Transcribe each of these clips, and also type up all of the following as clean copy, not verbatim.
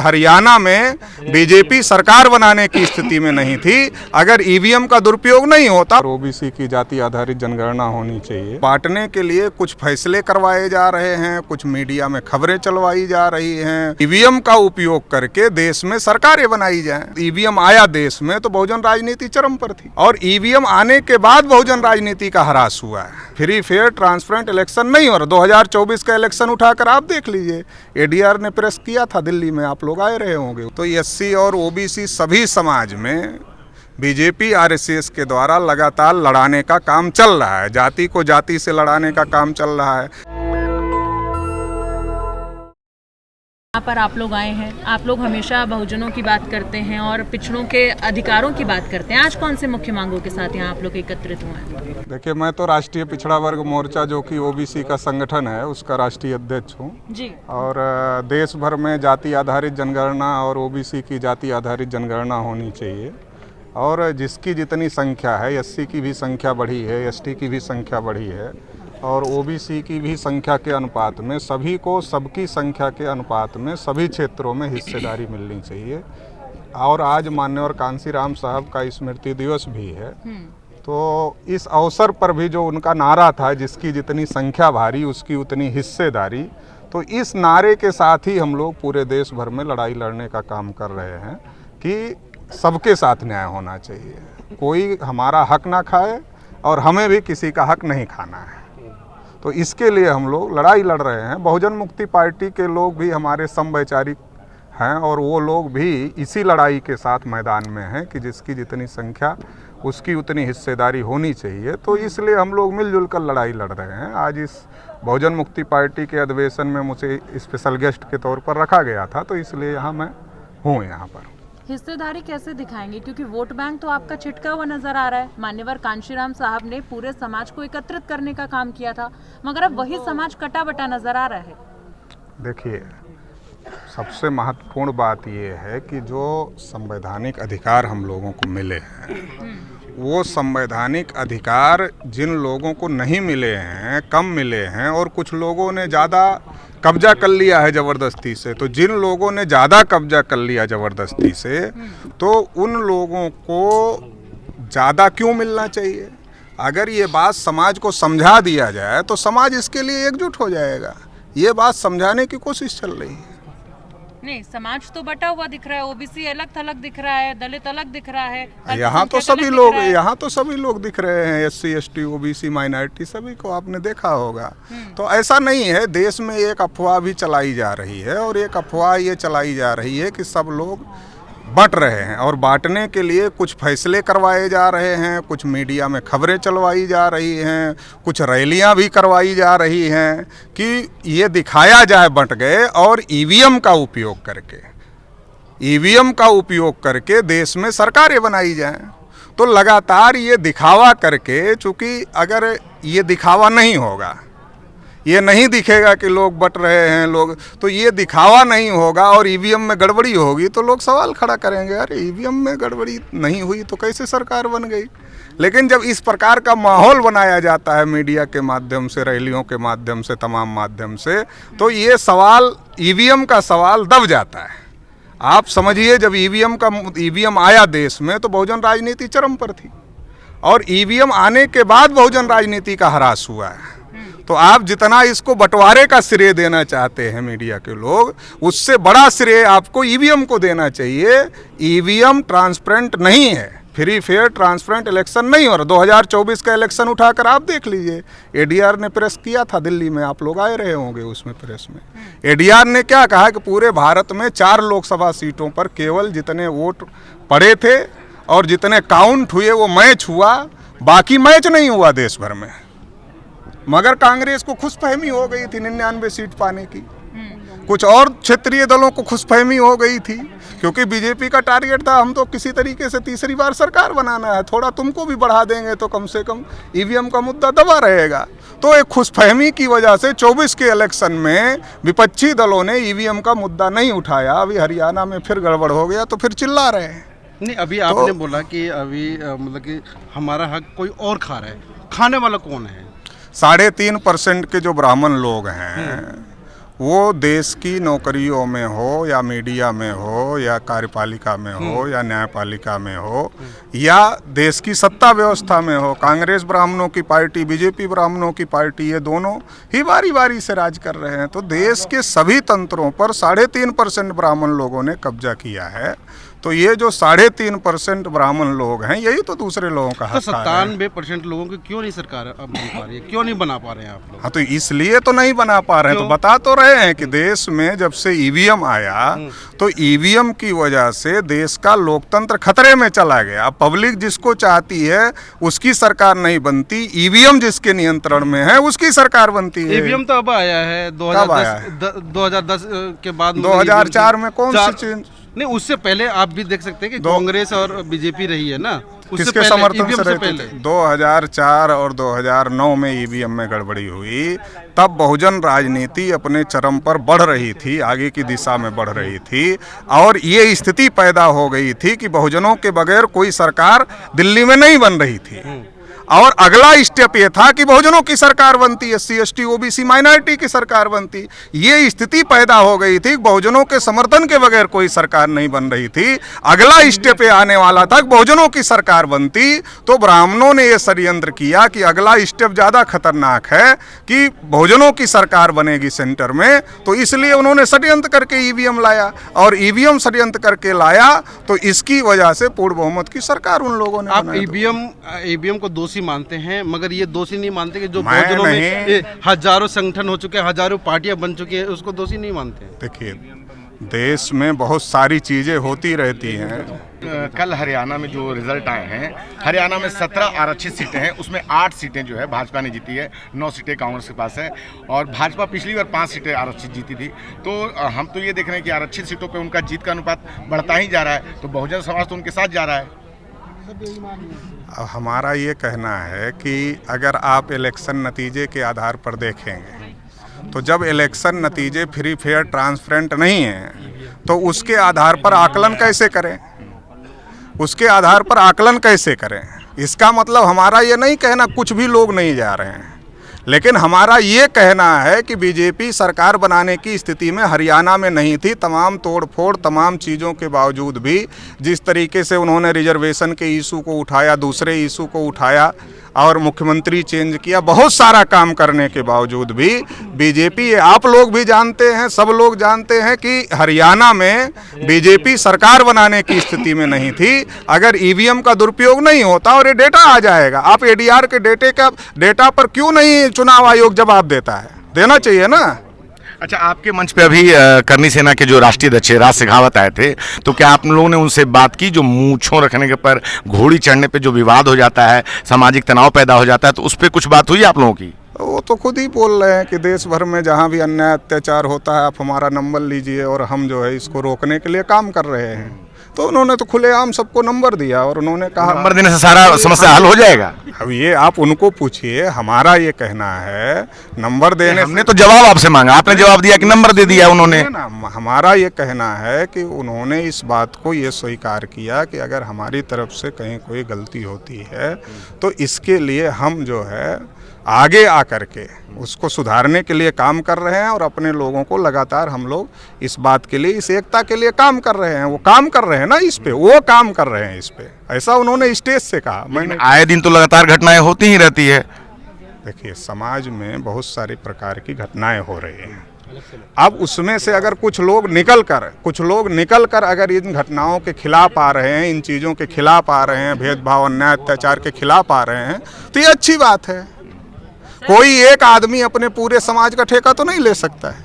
हरियाणा में बीजेपी सरकार बनाने की स्थिति में नहीं थी अगर ईवीएम का दुरुपयोग नहीं होता। ओबीसी की जाति आधारित जनगणना होनी चाहिए। बांटने के लिए कुछ फैसले करवाए जा रहे हैं, कुछ मीडिया में खबरें चलवाई जा रही हैं। ईवीएम का उपयोग करके देश में सरकारें बनाई जाएं। ईवीएम आया देश में तो बहुजन राजनीति चरम पर थी और ईवीएम आने के बाद बहुजन राजनीति का ह्रास हुआ है। फ्री फेयर ट्रांसपेरेंट इलेक्शन नहीं हो रहा। 2024 का इलेक्शन उठाकर आप देख लीजिए, एडीआर ने प्रेस किया था दिल्ली में, आप लोग आए रहे होंगे। तो एससी और ओबीसी सभी समाज में बीजेपी आरएसएस के द्वारा लगातार लड़ाने का काम चल रहा है। जाति को जाति से लड़ाने का काम चल रहा है। यहाँ पर आप लोग आए हैं, आप लोग हमेशा बहुजनों की बात करते हैं और पिछड़ों के अधिकारों की बात करते हैं। आज कौन से मुख्य मांगों के साथ यहाँ आप लोग एकत्रित हुए हैं? देखिए, मैं तो राष्ट्रीय पिछड़ा वर्ग मोर्चा जो कि ओबीसी का संगठन है उसका राष्ट्रीय अध्यक्ष हूँ जी। और देश भर में जाति आधारित जनगणना और ओबीसी की जाति आधारित जनगणना होनी चाहिए और जिसकी जितनी संख्या है, एससी की भी संख्या बढ़ी है, एसटी की भी संख्या बढ़ी है और ओबीसी की भी संख्या के अनुपात में सभी को सबकी संख्या के अनुपात में सभी क्षेत्रों में हिस्सेदारी मिलनी चाहिए। और आज माननीय कांशीराम साहब का स्मृति दिवस भी है, तो इस अवसर पर भी जो उनका नारा था, जिसकी जितनी संख्या भारी उसकी उतनी हिस्सेदारी, तो इस नारे के साथ ही हम लोग पूरे देश भर में लड़ाई लड़ने का काम कर रहे हैं कि सबके साथ न्याय होना चाहिए, कोई हमारा हक ना खाए और हमें भी किसी का हक नहीं खाना है। तो इसके लिए हम लोग लड़ाई लड़ रहे हैं। बहुजन मुक्ति पार्टी के लोग भी हमारे समवैचारिक हैं और वो लोग भी इसी लड़ाई के साथ मैदान में हैं कि जिसकी जितनी संख्या उसकी उतनी हिस्सेदारी होनी चाहिए। तो इसलिए हम लोग मिलजुल कर लड़ाई लड़ रहे हैं। आज इस बहुजन मुक्ति पार्टी के अधिवेशन में मुझे स्पेशल गेस्ट के तौर पर रखा गया था, तो इसलिए यहाँ मैं हूँ यहाँ पर। हिस्सेदारी कैसे दिखाएंगे, क्योंकि वोट बैंक तो आपका छिटका हुआ नजर आ रहा है। मान्यवर कांशीराम साहब ने पूरे समाज को एकत्रित करने का काम किया था, मगर अब वही समाज कटा बटा नजर आ रहा है। देखिए, सबसे महत्वपूर्ण बात ये है कि जो संवैधानिक अधिकार हम लोगों को मिले हैं, वो संवैधानिक अधिकार जिन लोगों को नहीं मिले हैं, कम मिले हैं और कुछ लोगों ने ज़्यादा कब्जा कर लिया है ज़बरदस्ती से, तो जिन लोगों ने ज़्यादा कब्जा कर लिया ज़बरदस्ती से, तो उन लोगों को ज़्यादा क्यों मिलना चाहिए? अगर ये बात समाज को समझा दिया जाए तो समाज इसके लिए एकजुट हो जाएगा। ये बात समझाने की कोशिश चल रही है। नहीं, समाज तो बटा हुआ दिख रहा है, ओबीसी अलग थलग दिख रहा है, दलित अलग दिख रहा है, यहाँ तो सभी लोग दिख रहे हैं। एससी एसटी ओबीसी माइनॉरिटी सभी को आपने देखा होगा। तो ऐसा नहीं है, देश में एक अफवाह भी चलाई जा रही है और एक अफवाह ये चलाई जा रही है कि सब लोग बंट रहे हैं और बांटने के लिए कुछ फैसले करवाए जा रहे हैं, कुछ मीडिया में खबरें चलवाई जा रही हैं, कुछ रैलियां भी करवाई जा रही हैं कि ये दिखाया जाए बंट गए और ईवीएम का उपयोग करके देश में सरकारें बनाई जाएं। तो लगातार ये दिखावा करके, चूँकि अगर ये दिखावा नहीं होगा, ये नहीं दिखेगा कि लोग बट रहे हैं लोग, तो ये दिखावा नहीं होगा और ईवीएम में गड़बड़ी होगी तो लोग सवाल खड़ा करेंगे, अरे ईवीएम में गड़बड़ी नहीं हुई तो कैसे सरकार बन गई? लेकिन जब इस प्रकार का माहौल बनाया जाता है मीडिया के माध्यम से, रैलियों के माध्यम से, तमाम माध्यम से, तो ये सवाल, ईवीएम का सवाल दब जाता है। आप समझिए, जब ईवीएम आया देश में तो बहुजन राजनीति चरम पर थी और ईवीएम आने के बाद बहुजन राजनीति का ह्रास हुआ है। तो आप जितना इसको बंटवारे का श्रेय देना चाहते हैं मीडिया के लोग, उससे बड़ा श्रेय आपको ईवीएम को देना चाहिए। ईवीएम ट्रांसपेरेंट नहीं है, फ्री फेयर ट्रांसपेरेंट इलेक्शन नहीं हो रहा। 2024 का इलेक्शन उठाकर आप देख लीजिए, एडीआर ने प्रेस किया था दिल्ली में, आप लोग आए रहे होंगे उसमें प्रेस में। एडीआर ने क्या कहा कि पूरे भारत में 4 लोकसभा सीटों पर केवल जितने वोट पड़े थे और जितने काउंट हुए वो मैच हुआ, बाकी मैच नहीं हुआ देश भर में। मगर कांग्रेस को खुशफहमी हो गई थी 99 सीट पाने की, कुछ और क्षेत्रीय दलों को खुशफहमी हो गई थी, क्योंकि बीजेपी का टारगेट था हम तो किसी तरीके से तीसरी बार सरकार बनाना है, थोड़ा तुमको भी बढ़ा देंगे तो कम से कम ईवीएम का मुद्दा दबा रहेगा। तो एक खुशफहमी की वजह से 24 के इलेक्शन में विपक्षी दलों ने ईवीएम का मुद्दा नहीं उठाया। अभी हरियाणा में फिर गड़बड़ हो गया तो फिर चिल्ला रहे हैं। नहीं, अभी आपने बोला कि अभी मतलब कि हमारा हक कोई और खा रहा है, खाने वाला कौन है? 3.5% के जो ब्राह्मण लोग हैं वो देश की नौकरियों में हो या मीडिया में हो या कार्यपालिका में हो या न्यायपालिका में हो या देश की सत्ता व्यवस्था में हो, कांग्रेस ब्राह्मणों की पार्टी, बीजेपी ब्राह्मणों की पार्टी, ये दोनों ही बारी बारी से राज कर रहे हैं। तो देश के सभी तंत्रों पर 3.5% ब्राह्मण लोगों ने कब्जा किया है। तो ये जो 3.5% ब्राह्मण लोग हैं, यही तो दूसरे लोगों का तो हक है। 97% लोगों की क्यों नहीं सरकार अब बन पा रही है, क्यों नहीं बना पा रहे हैं आप लोग? हाँ, तो इसलिए तो नहीं बना पा रहे हैं। तो बता तो रहे हैं कि देश में जब से ईवीएम आया तो ईवीएम की वजह से देश का लोकतंत्र खतरे में चला गया। अब पब्लिक जिसको चाहती है उसकी सरकार नहीं बनती, ईवीएम जिसके नियंत्रण में है उसकी सरकार बनती है। ईवीएम तो अब आया है 2010 के बाद। 2004 में कौन सी चीज? नहीं, उससे पहले आप भी देख सकते हैं कि कांग्रेस और बीजेपी रही है ना, उससे किसके पहले, समर्थन EVM से रहती थी? 2004 और 2009 में ईवीएम में गड़बड़ी हुई, तब बहुजन राजनीति अपने चरम पर बढ़ रही थी, आगे की दिशा में बढ़ रही थी और ये स्थिति पैदा हो गई थी कि बहुजनों के बगैर कोई सरकार दिल्ली में नहीं बन रही थी। और अगला स्टेप ये था कि बहुजनों की सरकार बनती, SC ST OBC माइनॉरिटी की सरकार बनती। ये स्थिति पैदा हो गई थी, बहुजनों के समर्थन के बगैर कोई सरकार नहीं बन रही थी। अगला स्टेप ये आने वाला था कि बहुजनों की सरकार बनती। तो ब्राह्मणों ने ये षड्यंत्र किया कि अगला स्टेप ज़्यादा खतरनाक है कि बहुजनों की सरकार बनेगी सेंटर में, तो इसलिए उन्होंने षड्यंत्र करके ईवीएम लाया और ईवीएम षड्यंत्र करके लाया। तो इसकी वजह से पूर्ण बहुमत की सरकार उन लोगों ने आप बनाई। ईवीएम को दोषी मानते हैं, मगर ये दोषी नहीं मानते कि जो मैं बहुजनों में नहीं। हजारों संगठन हो चुके हैं, हजारों पार्टियां बन चुकी हैं, उसको दोषी नहीं मानते हैं? देखिए, देश में बहुत सारी चीज़ें होती रहती हैं। कल हरियाणा में जो रिजल्ट आए हैं, हरियाणा में 17 आरक्षित सीटें हैं, उसमें 8 सीटें जो है भाजपा ने जीती है, 9 सीटें कांग्रेस के पास है और भाजपा पिछली बार 5 सीटें आरक्षित जीती थी। तो हम तो ये देख रहे हैं कि आरक्षित सीटों पे उनका जीत का अनुपात बढ़ता ही जा रहा है, तो बहुजन समाज तो उनके साथ जा रहा है। अब हमारा ये कहना है कि अगर आप इलेक्शन नतीजे के आधार पर देखेंगे तो जब इलेक्शन नतीजे फ्री फेयर ट्रांसपेरेंट नहीं हैं तो उसके आधार पर आकलन कैसे करें, उसके आधार पर आकलन कैसे करें? इसका मतलब हमारा ये नहीं कहना कुछ भी लोग नहीं जा रहे हैं, लेकिन हमारा ये कहना है कि बीजेपी सरकार बनाने की स्थिति में हरियाणा में नहीं थी। तमाम तोड़फोड़, तमाम चीज़ों के बावजूद भी जिस तरीके से उन्होंने रिजर्वेशन के इशू को उठाया, दूसरे इशू को उठाया और मुख्यमंत्री चेंज किया, बहुत सारा काम करने के बावजूद भी बीजेपी, आप लोग भी जानते हैं, सब लोग जानते हैं कि हरियाणा में बीजेपी सरकार बनाने की स्थिति में नहीं थी। अगर ईवीएम का दुरुपयोग नहीं होता और ये डेटा आ जाएगा, आप ADR के डेटा पर क्यों नहीं चुनाव आयोग जवाब देता है? देना चाहिए ना। अच्छा, आपके मंच पे अभी करनी सेना के जो राष्ट्रीय अध्यक्ष राज शेखावत आए थे, तो क्या आप लोगों ने उनसे बात की? जो मूंछों रखने के पर घोड़ी चढ़ने पे जो विवाद हो जाता है, सामाजिक तनाव पैदा हो जाता है, तो उस पर कुछ बात हुई आप लोगों की? वो तो खुद ही बोल रहे हैं कि देश भर में जहाँ भी अन्याय अत्याचार होता है आप हमारा नंबर लीजिए और हम जो है इसको रोकने के लिए काम कर रहे हैं। तो उन्होंने तो खुलेआम सबको नंबर दिया और उन्होंने कहा नंबर देने से सारा समस्या हल हो जाएगा। अब ये आप उनको पूछिए, हमारा ये कहना है नंबर देने हमने तो जवाब आपसे मांगा, आपने जवाब दिया कि नंबर दे दिया उन्होंने। ना, हमारा ये कहना है कि उन्होंने इस बात को ये स्वीकार किया कि अगर हमारी तरफ से कहीं कोई गलती होती है तो इसके लिए हम जो है आगे आकर के उसको सुधारने के लिए काम कर रहे हैं और अपने लोगों को लगातार हम लोग इस बात के लिए, इस एकता के लिए काम कर रहे हैं। वो काम कर रहे हैं ना इस पे, वो काम कर रहे हैं इस पे, ऐसा उन्होंने स्टेज से कहा। मैंने आए दिन तो लगातार घटनाएं होती ही रहती है। देखिए, समाज में बहुत सारी प्रकार की घटनाएं हो रही हैं। अब उसमें से अगर कुछ लोग निकल कर अगर इन घटनाओं के खिलाफ आ रहे हैं, इन चीज़ों के खिलाफ आ रहे हैं, भेदभाव, अन्याय, अत्याचार के खिलाफ आ रहे हैं, तो ये अच्छी बात है। कोई एक आदमी अपने पूरे समाज का ठेका तो नहीं ले सकता है,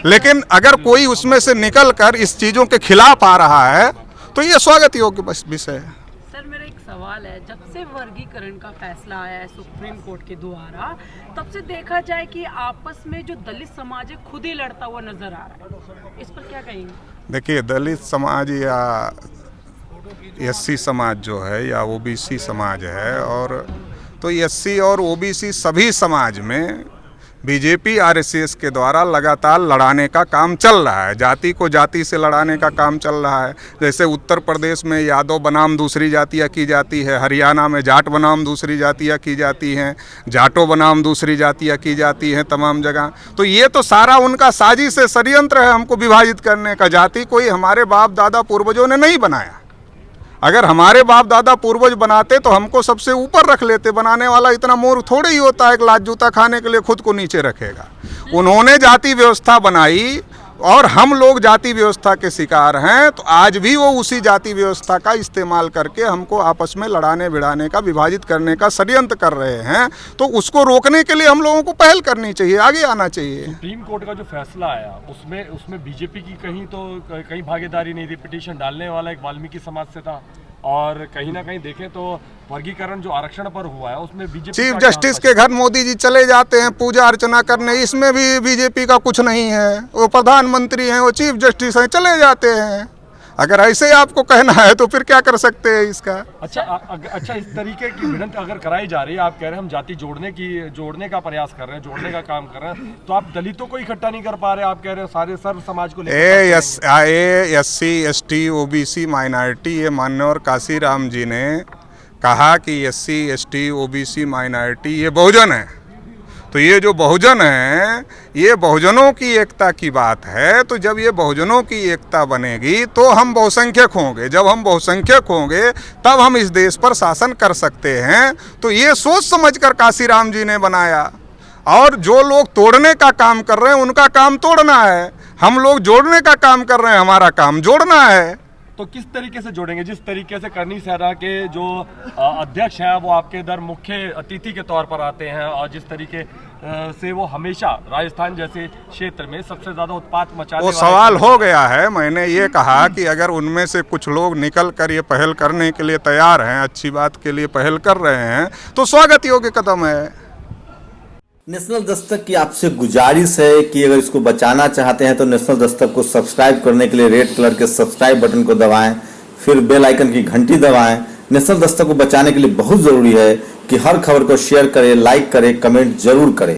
लेकिन अगर कोई उसमें से निकल कर इस चीज़ों के खिलाफ आ रहा है तो ये स्वागत योग्य विषय है। सर, मेरा एक सवाल है, जब से वर्गीकरण का फैसला आया है सुप्रीम कोर्ट के द्वारा, तब से देखा जाए कि आपस में जो दलित समाज है खुद ही लड़ता हुआ नजर आ रहा है, इस पर क्या कहेंगे? देखिए, दलित समाज या SC समाज जो है या OBC समाज है, और तो SC और OBC सभी समाज में बीजेपी आरएसएस के द्वारा लगातार लड़ाने का काम चल रहा है। जाति को जाति से लड़ाने का काम चल रहा है। जैसे उत्तर प्रदेश में यादव बनाम दूसरी जातियाँ की जाती है, हरियाणा में जाट बनाम दूसरी जातियाँ की जाती हैं, जाटो बनाम दूसरी जातियाँ की जाती हैं तमाम जगह। तो ये तो सारा उनका साजिश है, षड्यंत्र है हमको विभाजित करने का। जाति कोई हमारे बाप दादा पूर्वजों ने नहीं बनाया। अगर हमारे बाप दादा पूर्वज बनाते तो हमको सबसे ऊपर रख लेते। बनाने वाला इतना मूर्ख थोड़े ही होता है कि लात जूता खाने के लिए खुद को नीचे रखेगा। उन्होंने जाति व्यवस्था बनाई और हम लोग जाति व्यवस्था के शिकार हैं। तो आज भी वो उसी जाति व्यवस्था का इस्तेमाल करके हमको आपस में लड़ाने भिड़ाने का, विभाजित करने का षड्यंत्र कर रहे हैं। तो उसको रोकने के लिए हम लोगों को पहल करनी चाहिए, आगे आना चाहिए। सुप्रीम कोर्ट का जो फैसला आया उसमें बीजेपी की कहीं भागीदारी नहीं थी। पिटीशन डालने वाला एक वाल्मीकि समाज से था और कहीं ना कहीं देखें तो वर्गीकरण जो आरक्षण पर हुआ है उसमें बीजेपी चीफ जस्टिस के घर मोदी जी चले जाते हैं पूजा अर्चना करने, इसमें भी बीजेपी का कुछ नहीं है। वो प्रधानमंत्री हैं, वो चीफ जस्टिस हैं, चले जाते हैं। अगर ऐसे आपको कहना है तो फिर क्या कर सकते हैं इसका। अच्छा इस तरीके की भिड़ंत अगर कराई जा रही है, आप कह रहे हैं हम जाति जोड़ने का प्रयास कर रहे हैं, जोड़ने का काम कर रहे हैं, तो आप दलितों को इकट्ठा नहीं कर पा रहे। आप कह रहे हैं सारे सर्व समाज को SC ST OBC माइनॉरिटी, ये मान्यवर काशीराम जी ने कहा कि SC ST OBC माइनॉरिटी ये बहुजन है। तो ये जो बहुजन है, ये बहुजनों की एकता की बात है। तो जब ये बहुजनों की एकता बनेगी तो हम बहुसंख्यक होंगे। जब हम बहुसंख्यक होंगे तब हम इस देश पर शासन कर सकते हैं। तो ये सोच समझकर काशीराम जी ने बनाया। और जो लोग तोड़ने का काम कर रहे हैं उनका काम तोड़ना है, हम लोग जोड़ने का काम कर रहे हैं, हमारा काम जोड़ना है। तो किस तरीके से जोड़ेंगे? जिस तरीके से करनी सहरा के जो अध्यक्ष हैं वो आपके इधर मुख्य अतिथि के तौर पर आते हैं और जिस तरीके से वो हमेशा राजस्थान जैसे क्षेत्र में सबसे ज्यादा उत्पात मचाने वो सवाल हो गया है। मैंने ये कहा कि अगर उनमें से कुछ लोग निकल कर ये पहल करने के लिए तैयार हैं, अच्छी बात के लिए पहल कर रहे हैं, तो स्वागत योग्य कदम है। नेशनल दस्तक की आपसे गुजारिश है कि अगर इसको बचाना चाहते हैं तो नेशनल दस्तक को सब्सक्राइब करने के लिए रेड कलर के सब्सक्राइब बटन को दबाएं, फिर बेल आइकन की घंटी दबाएं। नेशनल दस्तक को बचाने के लिए बहुत जरूरी है कि हर खबर को शेयर करें, लाइक करें, कमेंट जरूर करें।